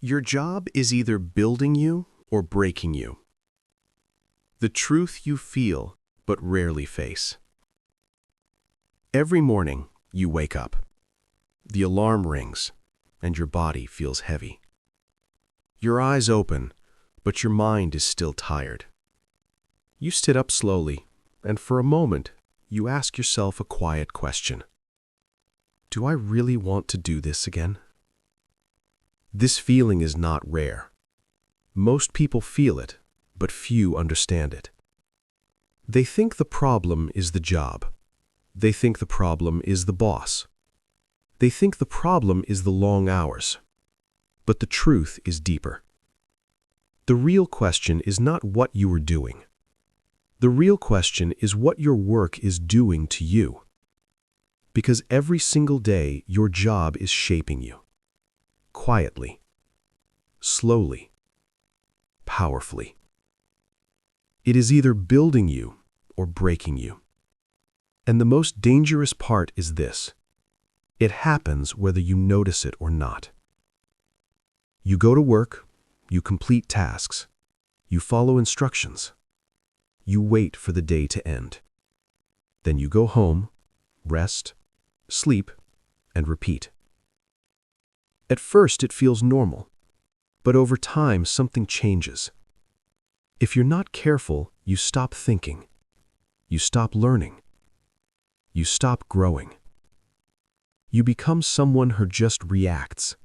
Your job is either building you or breaking you. The truth you feel but rarely face. Every morning, you wake up. The alarm rings, and your body feels heavy. Your eyes open, but your mind is still tired. You sit up slowly, and for a moment, you ask yourself a quiet question. Do I really want to do this again? This feeling is not rare. Most people feel it, but few understand it. They think the problem is the job. They think the problem is the boss. They think the problem is the long hours. But the truth is deeper. The real question is not what you are doing. The real question is what your work is doing to you. Because every single day, your job is shaping you. Quietly, slowly, powerfully. It is either building you or breaking you. And the most dangerous part is this. It happens whether you notice it or not. You go to work, you complete tasks, you follow instructions. You wait for the day to end. Then you go home, rest, sleep, and repeat. At first, it feels normal, but over time, something changes. If you're not careful, you stop thinking. You stop learning. You stop growing. You become someone who just reacts,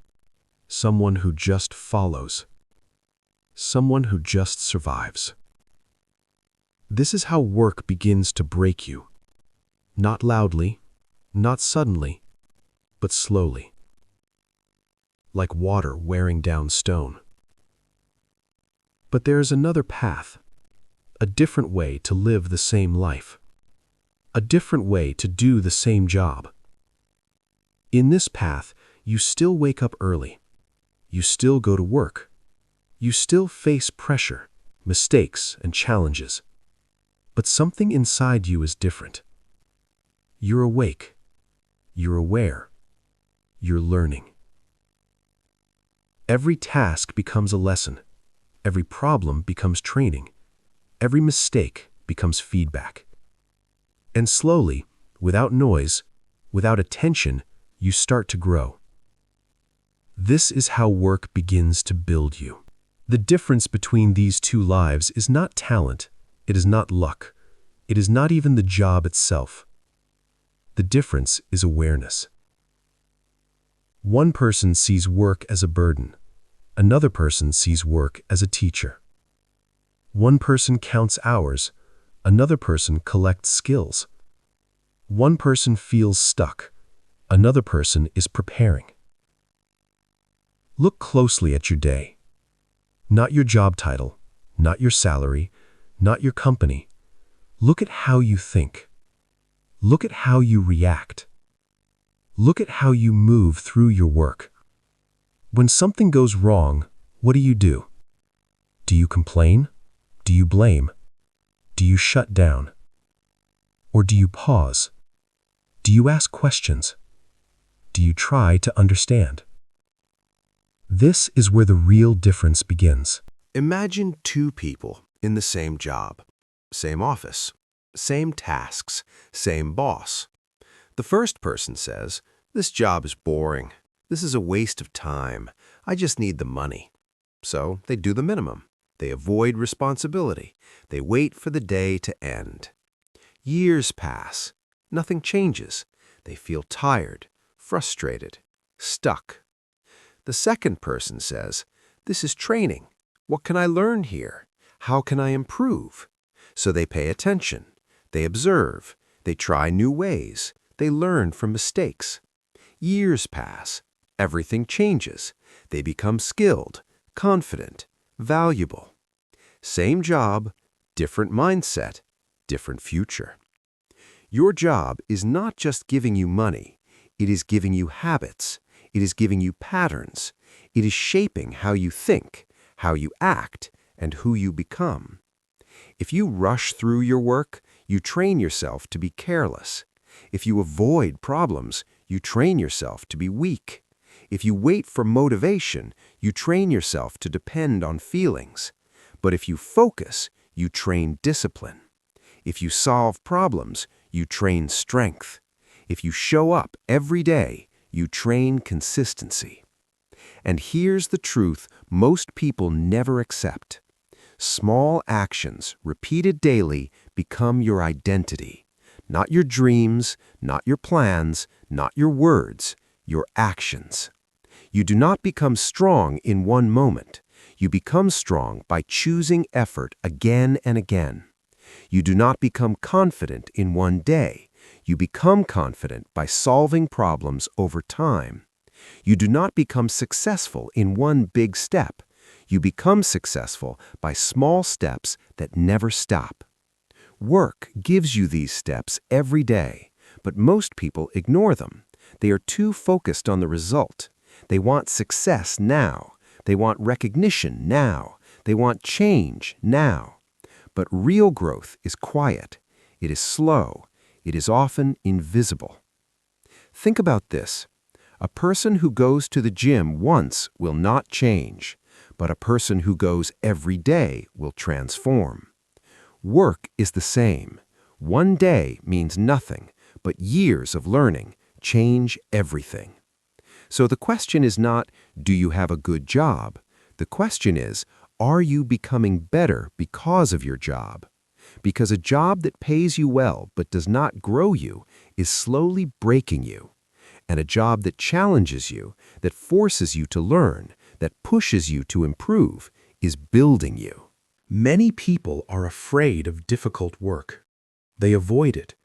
someone who just follows, someone who just survives. This is how work begins to break you. Not loudly, not suddenly, but slowly. Like water wearing down stone. But there is another path, a different way to live the same life, a different way to do the same job. In this path, you still wake up early, you still go to work, you still face pressure, mistakes, and challenges. But something inside you is different. You're awake, you're aware, you're learning. Every task becomes a lesson. Every problem becomes training. Every mistake becomes feedback. And slowly, without noise, without attention, you start to grow. This is how work begins to build you. The difference between these two lives is not talent, it is not luck, it is not even the job itself. The difference is awareness. One person sees work as a burden. Another person sees work as a teacher. One person counts hours. Another person collects skills. One person feels stuck. Another person is preparing. Look closely at your day. Not your job title, not your salary, not your company. Look at how you think. Look at how you react. Look at how you move through your work. When something goes wrong, what do? Do you complain? Do you blame? Do you shut down? Or do you pause? Do you ask questions? Do you try to understand? This is where the real difference begins. Imagine two people in the same job, same office, same tasks, same boss. The first person says, "This job is boring. This is a waste of time. I just need the money." So they do the minimum. They avoid responsibility. They wait for the day to end. Years pass. Nothing changes. They feel tired, frustrated, stuck. The second person says, "This is training. What can I learn here? How can I improve?" So they pay attention. They observe. They try new ways. They learn from mistakes. Years pass. Everything changes. They become skilled, confident, valuable. Same job, different mindset, different future. Your job is not just giving you money. It is giving you habits. It is giving you patterns. It is shaping how you think, how you act, and who you become. If you rush through your work, you train yourself to be careless. If you avoid problems, you train yourself to be weak. If you wait for motivation, you train yourself to depend on feelings. But if you focus, you train discipline. If you solve problems, you train strength. If you show up every day, you train consistency. And here's the truth most people never accept. Small actions, repeated daily, become your identity. Not your dreams, not your plans, not your words, your actions. You do not become strong in one moment. You become strong by choosing effort again and again. You do not become confident in one day. You become confident by solving problems over time. You do not become successful in one big step. You become successful by small steps that never stop. Work gives you these steps every day, but most people ignore them. They are too focused on the result. They want success now. They want recognition now. They want change now. But real growth is quiet. It is slow. It is often invisible. Think about this. A person who goes to the gym once will not change, but a person who goes every day will transform. Work is the same. One day means nothing, but years of learning change everything. So the question is not, do you have a good job? The question is, are you becoming better because of your job? Because a job that pays you well but does not grow you is slowly breaking you. And a job that challenges you, that forces you to learn, that pushes you to improve, is building you. Many people are afraid of difficult work. They avoid it.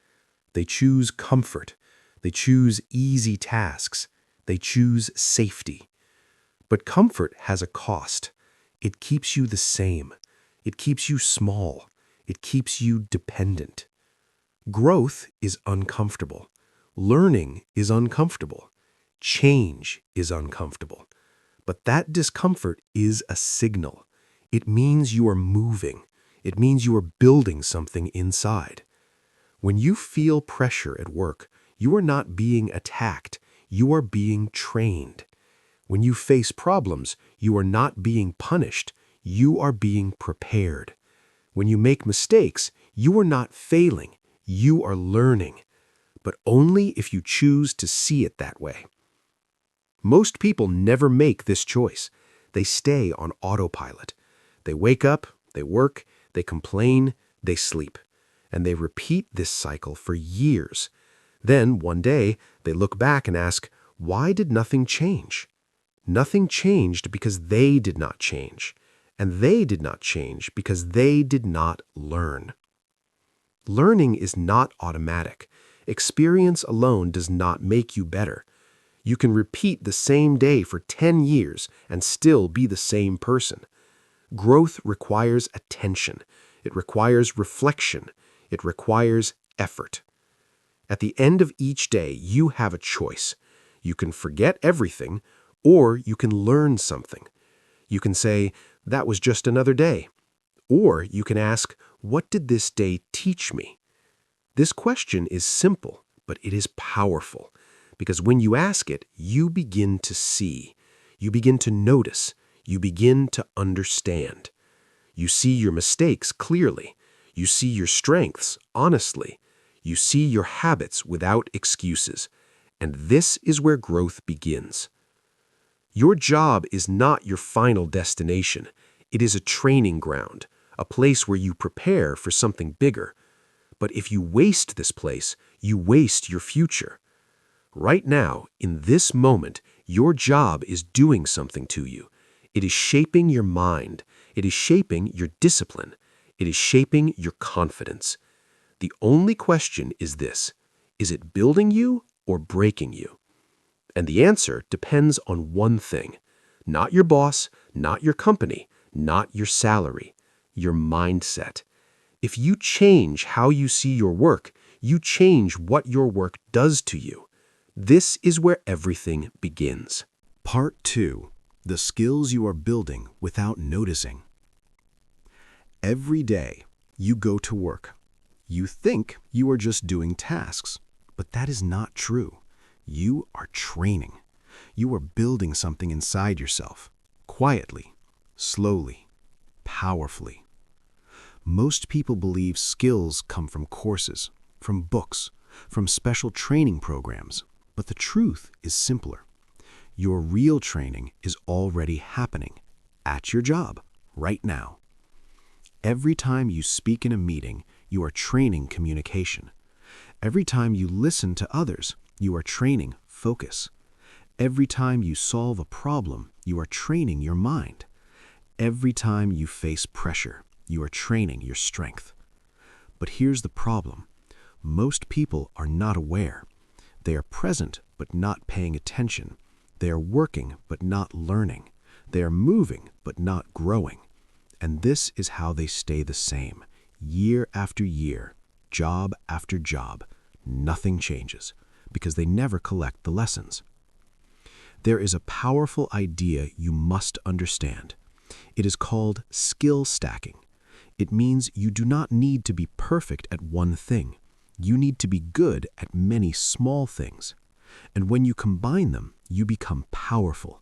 They choose comfort. They choose easy tasks. They choose safety. But comfort has a cost. It keeps you the same. It keeps you small. It keeps you dependent. Growth is uncomfortable. Learning is uncomfortable. Change is uncomfortable. But that discomfort is a signal. It means you are moving. It means you are building something inside. When you feel pressure at work, you are not being attacked. You are being trained. When you face problems, you are not being punished. You are being prepared. When you make mistakes, you are not failing. You are learning. But only if you choose to see it that way. Most people never make this choice. They stay on autopilot. They wake up, they work, they complain, they sleep. And they repeat this cycle for years. Then, one day, they look back and ask, why did nothing change? Nothing changed because they did not change. And they did not change because they did not learn. Learning is not automatic. Experience alone does not make you better. You can repeat the same day for 10 years and still be the same person. Growth requires attention. It requires reflection. It requires effort. At the end of each day, you have a choice. You can forget everything, or you can learn something. You can say, that was just another day. Or you can ask, what did this day teach me? This question is simple, but it is powerful. Because when you ask it, you begin to see. You begin to notice. You begin to understand. You see your mistakes clearly. You see your strengths honestly. You see your habits without excuses. And this is where growth begins. Your job is not your final destination. It is a training ground, a place where you prepare for something bigger. But if you waste this place, you waste your future. Right now, in this moment, your job is doing something to you. It is shaping your mind. It is shaping your discipline. It is shaping your confidence. The only question is this: is it building you or breaking you? And the answer depends on one thing. Not your boss, not your company, not your salary, your mindset. If you change how you see your work, you change what your work does to you. This is where everything begins. Part 2. The skills you are building without noticing. Every day, you go to work. You think you are just doing tasks, but that is not true. You are training. You are building something inside yourself, quietly, slowly, powerfully. Most people believe skills come from courses, from books, from special training programs, but the truth is simpler. Your real training is already happening at your job right now. Every time you speak in a meeting, you are training communication. Every time you listen to others, you are training focus. Every time you solve a problem, you are training your mind. Every time you face pressure, you are training your strength. But here's the problem. Most people are not aware. They are present but not paying attention. They are working but not learning. They are moving but not growing. And this is how they stay the same, year after year, job after job. Nothing changes, because they never collect the lessons. There is a powerful idea you must understand. It is called skill stacking. It means you do not need to be perfect at one thing. You need to be good at many small things. And when you combine them, you become powerful.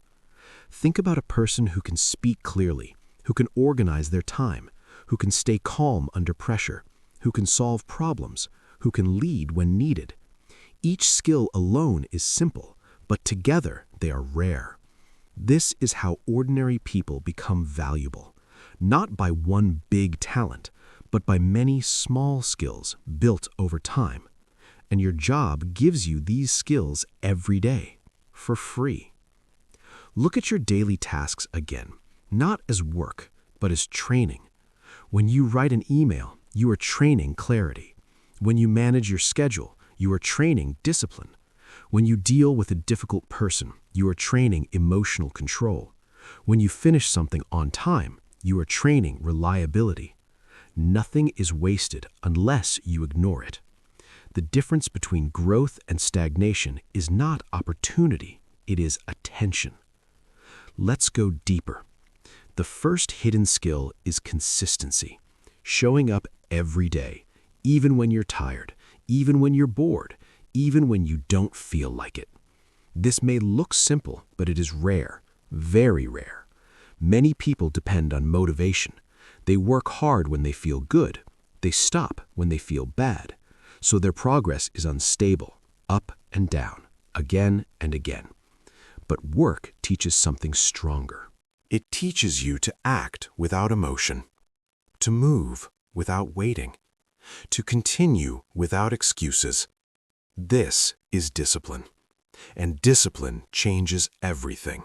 Think about a person who can speak clearly, who can organize their time, who can stay calm under pressure, who can solve problems, who can lead when needed. Each skill alone is simple, but together they are rare. This is how ordinary people become valuable, not by one big talent, but by many small skills built over time. And your job gives you these skills every day, for free. Look at your daily tasks again, not as work, but as training. When you write an email, you are training clarity. When you manage your schedule, you are training discipline. When you deal with a difficult person, you are training emotional control. When you finish something on time, you are training reliability. Nothing is wasted unless you ignore it. The difference between growth and stagnation is not opportunity, it is attention. Let's go deeper. The first hidden skill is consistency, showing up every day, even when you're tired, even when you're bored, even when you don't feel like it. This may look simple, but it is rare, very rare. Many people depend on motivation. They work hard when they feel good. They stop when they feel bad. So their progress is unstable, up and down, again and again. But work teaches something stronger. It teaches you to act without emotion, to move without waiting, to continue without excuses. This is discipline, and discipline changes everything.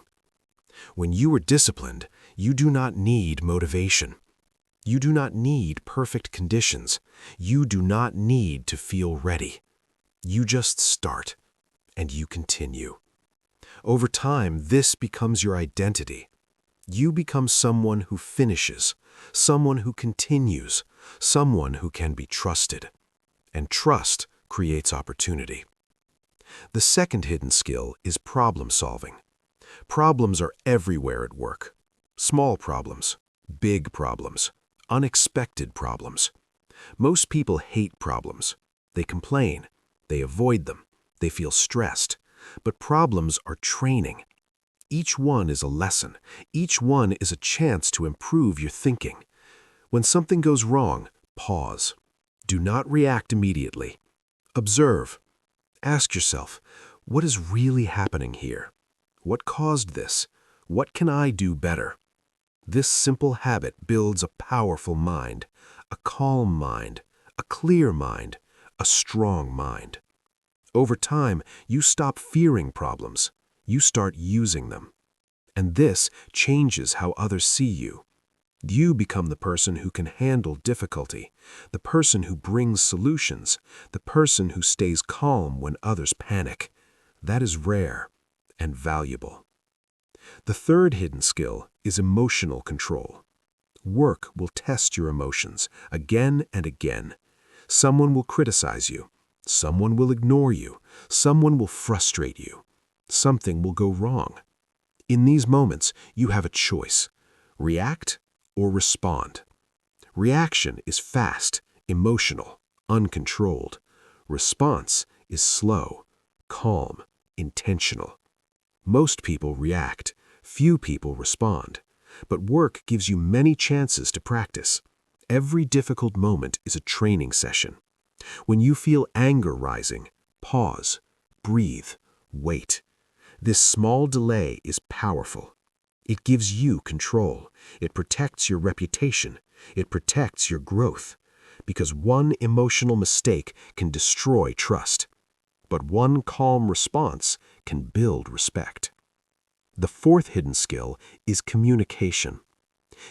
When you are disciplined, you do not need motivation. You do not need perfect conditions. You do not need to feel ready. You just start, and you continue. Over time, this becomes your identity. You become someone who finishes, someone who continues, someone who can be trusted. And trust creates opportunity. The second hidden skill is problem solving. Problems are everywhere at work. Small problems, big problems, unexpected problems. Most people hate problems. They complain. They avoid them. They feel stressed. But problems are training. Each one is a lesson. Each one is a chance to improve your thinking. When something goes wrong, pause. Do not react immediately. Observe. Ask yourself, what is really happening here? What caused this? What can I do better? This simple habit builds a powerful mind, a calm mind, a clear mind, a strong mind. Over time, you stop fearing problems. You start using them. And this changes how others see you. You become the person who can handle difficulty, the person who brings solutions, the person who stays calm when others panic. That is rare and valuable. The third hidden skill is emotional control. Work will test your emotions again and again. Someone will criticize you. Someone will ignore you. Someone will frustrate you. Something will go wrong. In these moments, you have a choice: react or respond. Reaction is fast, emotional, uncontrolled. Response is slow, calm, intentional. Most people react. Few people respond. But work gives you many chances to practice. Every difficult moment is a training session. When you feel anger rising, pause, breathe, wait. This small delay is powerful. It gives you control. It protects your reputation. It protects your growth. Because one emotional mistake can destroy trust. But one calm response can build respect. The fourth hidden skill is communication.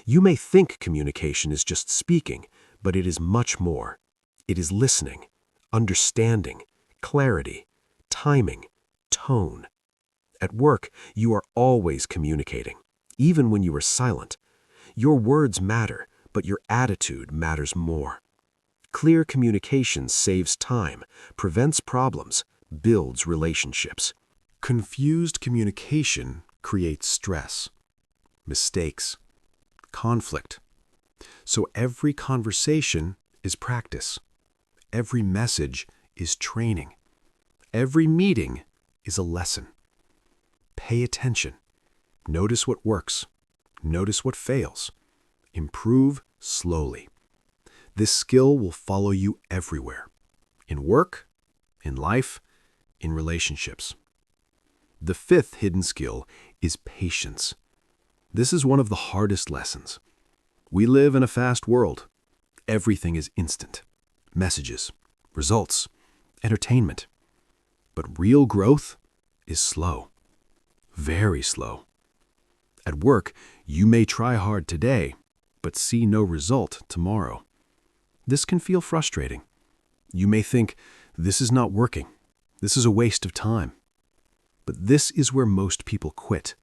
You may think communication is just speaking, but it is much more. It is listening, understanding, clarity, timing, tone. At work, you are always communicating, even when you are silent. Your words matter, but your attitude matters more. Clear communication saves time, prevents problems, builds relationships. Confused communication creates stress, mistakes, conflict. So every conversation is practice. Every message is training. Every meeting is a lesson. Pay attention. Notice what works. Notice what fails. Improve slowly. This skill will follow you everywhere. In work, in life, in relationships. The fifth hidden skill is patience. This is one of the hardest lessons. We live in a fast world. Everything is instant. Messages, results, entertainment. But real growth is slow. Very slow. At work, you may try hard today, but see no result tomorrow. This can feel frustrating. You may think, this is not working. This is a waste of time. But this is where most people quit.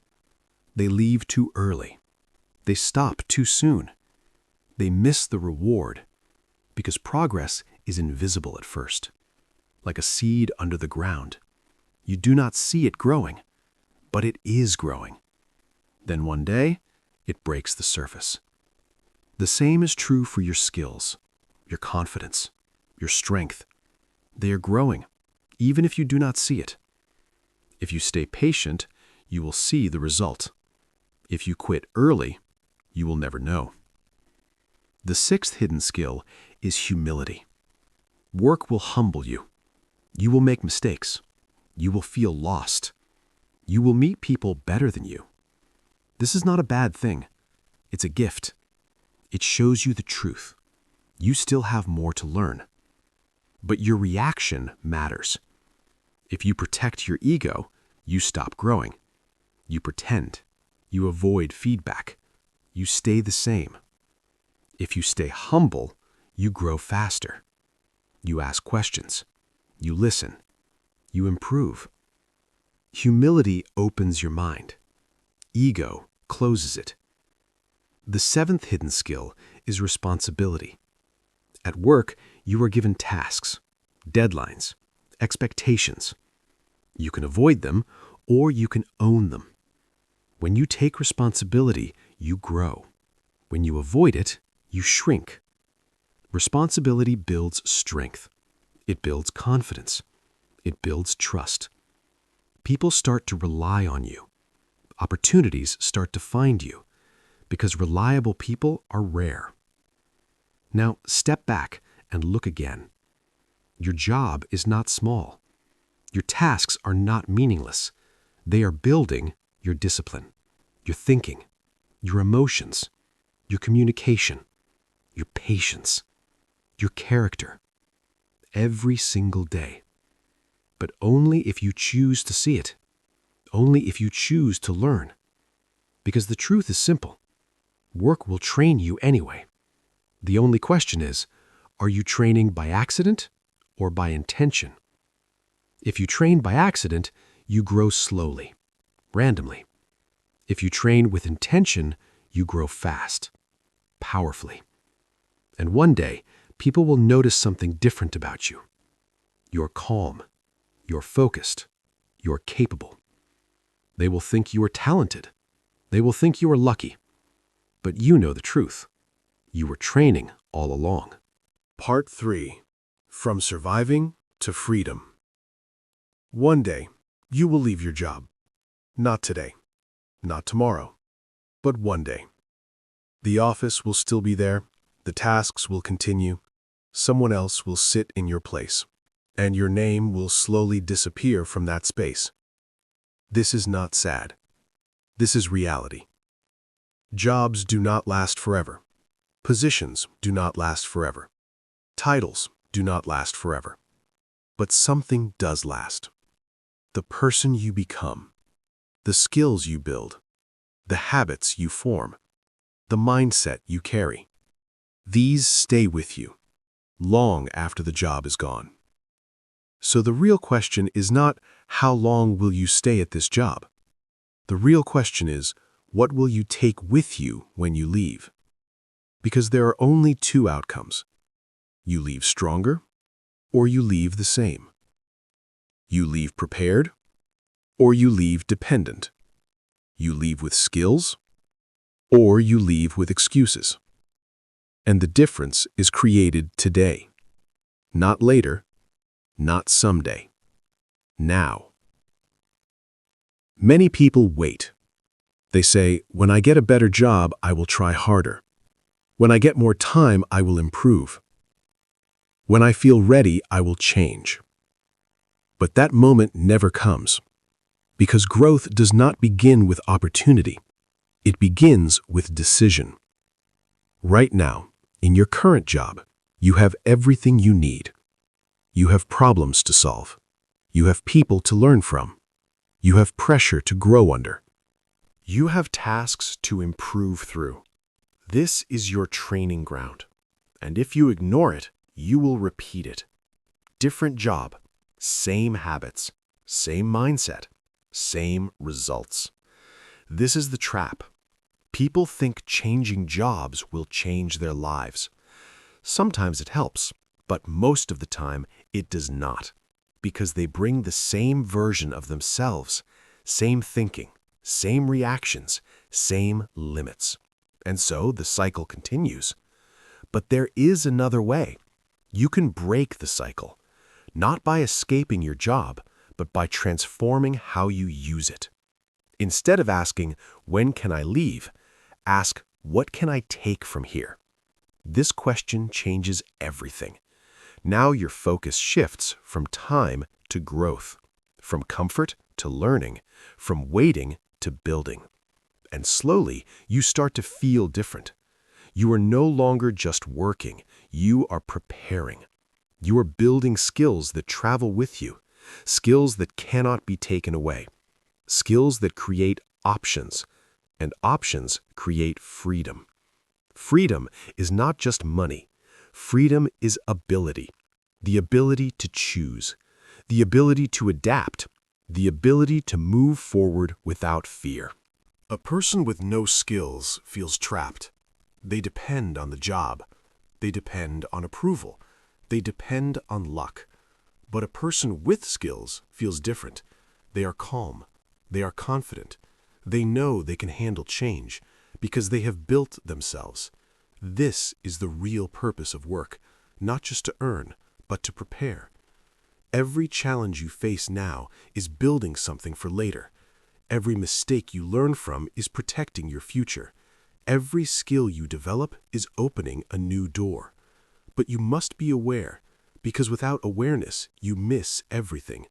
They leave too early. They stop too soon. They miss the reward because progress is invisible at first, like a seed under the ground. You do not see it growing, but it is growing. Then one day, it breaks the surface. The same is true for your skills, your confidence, your strength. They are growing, even if you do not see it. If you stay patient, you will see the result. If you quit early, you will never know. The sixth hidden skill is humility. Work will humble you. You will make mistakes. You will feel lost. You will meet people better than you. This is not a bad thing. It's a gift. It shows you the truth. You still have more to learn. But your reaction matters. If you protect your ego, you stop growing. You pretend. You avoid feedback. You stay the same. If you stay humble, you grow faster. You ask questions. You listen. You improve. Humility opens your mind. Ego closes it. The seventh hidden skill is responsibility. At work, you are given tasks, deadlines, expectations. You can avoid them or you can own them. When you take responsibility, you grow. When you avoid it, you shrink. Responsibility builds strength. It builds confidence. It builds trust. People start to rely on you. Opportunities start to find you because reliable people are rare. Now, step back and look again. Your job is not small. Your tasks are not meaningless. They are building your discipline, your thinking, your emotions, your communication, your patience, your character, every single day. But only if you choose to see it, only if you choose to learn. Because the truth is simple. Work will train you anyway. The only question is, are you training by accident or by intention? If you train by accident, you grow slowly, randomly. If you train with intention, you grow fast, powerfully. And one day, people will notice something different about you. You're calm. You're focused. You're capable. They will think you are talented. They will think you are lucky. But you know the truth. You were training all along. Part 3. From Surviving to Freedom. One day, you will leave your job. Not today, not tomorrow, but one day. The office will still be there, the tasks will continue, someone else will sit in your place, and your name will slowly disappear from that space. This is not sad. This is reality. Jobs do not last forever. Positions do not last forever. Titles do not last forever. But something does last. The person you become, the skills you build, the habits you form, the mindset you carry. These stay with you long after the job is gone. So the real question is not how long will you stay at this job? The real question is, what will you take with you when you leave? Because there are only two outcomes. You leave stronger, or you leave the same. You leave prepared, or you leave dependent. You leave with skills, or you leave with excuses. And the difference is created today. Not later, not someday. Now. Many people wait. They say, when I get a better job, I will try harder. When I get more time, I will improve. When I feel ready, I will change. But that moment never comes, because growth does not begin with opportunity. It begins with decision. Right now, in your current job, you have everything you need. You have problems to solve. You have people to learn from. You have pressure to grow under. You have tasks to improve through. This is your training ground. And if you ignore it, you will repeat it. Different job, same habits, same mindset, same results. This is the trap. People think changing jobs will change their lives. Sometimes it helps, but most of the time it does not, because they bring the same version of themselves, same thinking, same reactions, same limits. And so the cycle continues. But there is another way. You can break the cycle, not by escaping your job, but by transforming how you use it. Instead of asking, when can I leave? Ask, what can I take from here? This question changes everything. Now your focus shifts from time to growth, from comfort to learning, from waiting to building. And slowly, you start to feel different. You are no longer just working, you are preparing. You are building skills that travel with you, skills that cannot be taken away, skills that create options, and options create freedom. Freedom is not just money. Freedom is ability, the ability to choose, the ability to adapt, the ability to move forward without fear. A person with no skills feels trapped. They depend on the job. They depend on approval. They depend on luck. But a person with skills feels different. They are calm. They are confident. They know they can handle change because they have built themselves. This is the real purpose of work, not just to earn, but to prepare. Every challenge you face now is building something for later. Every mistake you learn from is protecting your future. Every skill you develop is opening a new door. But you must be aware, because without awareness, you miss everything.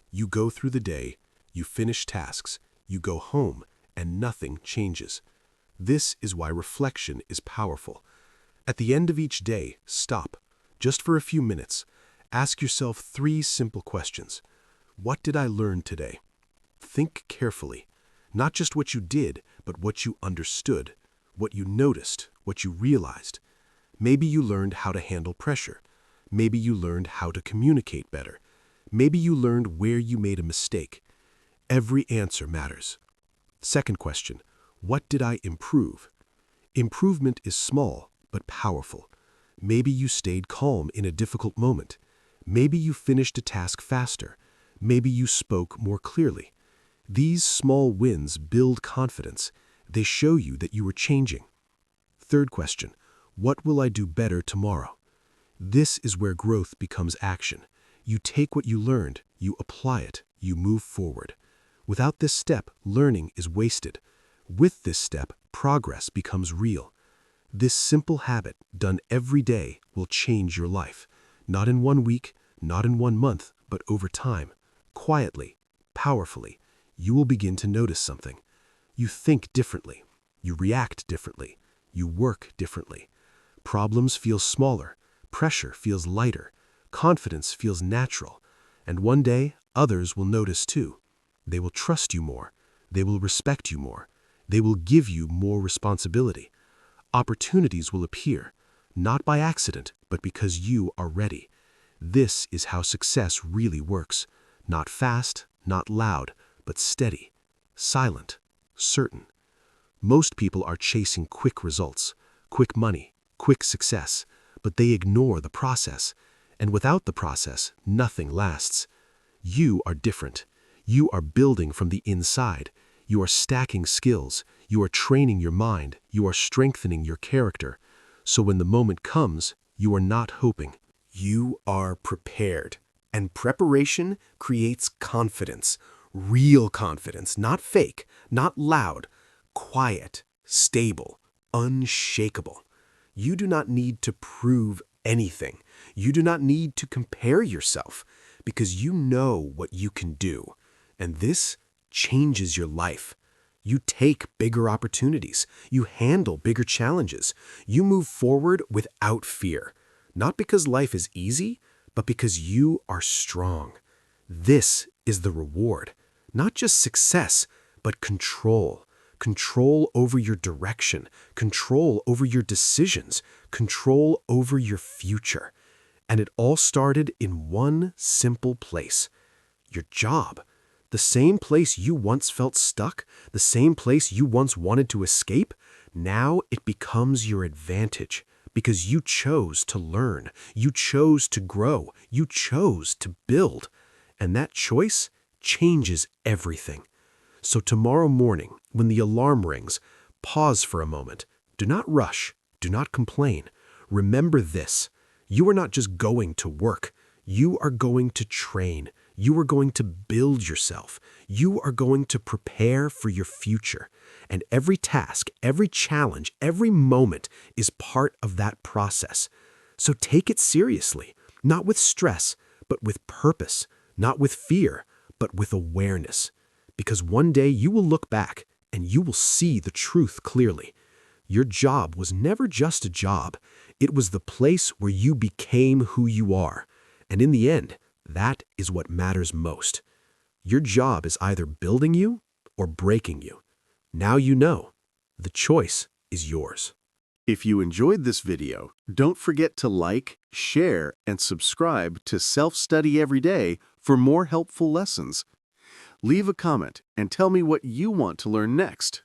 You go through the day, you finish tasks, you go home, and nothing changes. This is why reflection is powerful. At the end of each day, stop. Just for a few minutes, ask yourself 3 simple questions. What did I learn today? Think carefully. Not just what you did, but what you understood, what you noticed, what you realized. Maybe you learned how to handle pressure. Maybe you learned how to communicate better. Maybe you learned where you made a mistake. Every answer matters. Second question, what did I improve? Improvement is small, but powerful. Maybe you stayed calm in a difficult moment. Maybe you finished a task faster. Maybe you spoke more clearly. These small wins build confidence. They show you that you are changing. Third question, what will I do better tomorrow? This is where growth becomes action. You take what you learned, you apply it, you move forward. Without this step, learning is wasted. With this step, progress becomes real. This simple habit, done every day, will change your life. Not in 1 week, not in 1 month, but over time. Quietly, powerfully, you will begin to notice something. You think differently. You react differently. You work differently. Problems feel smaller. Pressure feels lighter. Confidence feels natural. And one day, others will notice too. They will trust you more. They will respect you more. They will give you more responsibility. Opportunities will appear, not by accident, but because you are ready. This is how success really works. Not fast, not loud, but steady, silent, certain. Most people are chasing quick results, quick money, quick success, but they ignore the process. And without the process, nothing lasts. You are different. You are building from the inside. You are stacking skills. You are training your mind. You are strengthening your character. So when the moment comes, you are not hoping. You are prepared. And preparation creates confidence. Real confidence, not fake, not loud, quiet, stable, unshakable. You do not need to prove anything. You do not need to compare yourself because you know what you can do. And this changes your life. You take bigger opportunities. You handle bigger challenges. You move forward without fear. Not because life is easy, but because you are strong. This is the reward. Not just success, but control. Control over your direction. Control over your decisions. Control over your future. And it all started in one simple place. Your job. The same place you once felt stuck, the same place you once wanted to escape, now it becomes your advantage because you chose to learn, you chose to grow, you chose to build. And that choice changes everything. So tomorrow morning, when the alarm rings, pause for a moment. Do not rush. Do not complain. Remember this. You are not just going to work. You are going to train. You are going to build yourself. You are going to prepare for your future. And every task, every challenge, every moment is part of that process. So take it seriously, not with stress, but with purpose, not with fear, but with awareness. Because one day you will look back and you will see the truth clearly. Your job was never just a job. It was the place where you became who you are. And in the end, that is what matters most. Your job is either building you or breaking you. Now you know. The choice is yours. If you enjoyed this video, don't forget to like, share, and subscribe to Self-Study Every Day for more helpful lessons. Leave a comment and tell me what you want to learn next.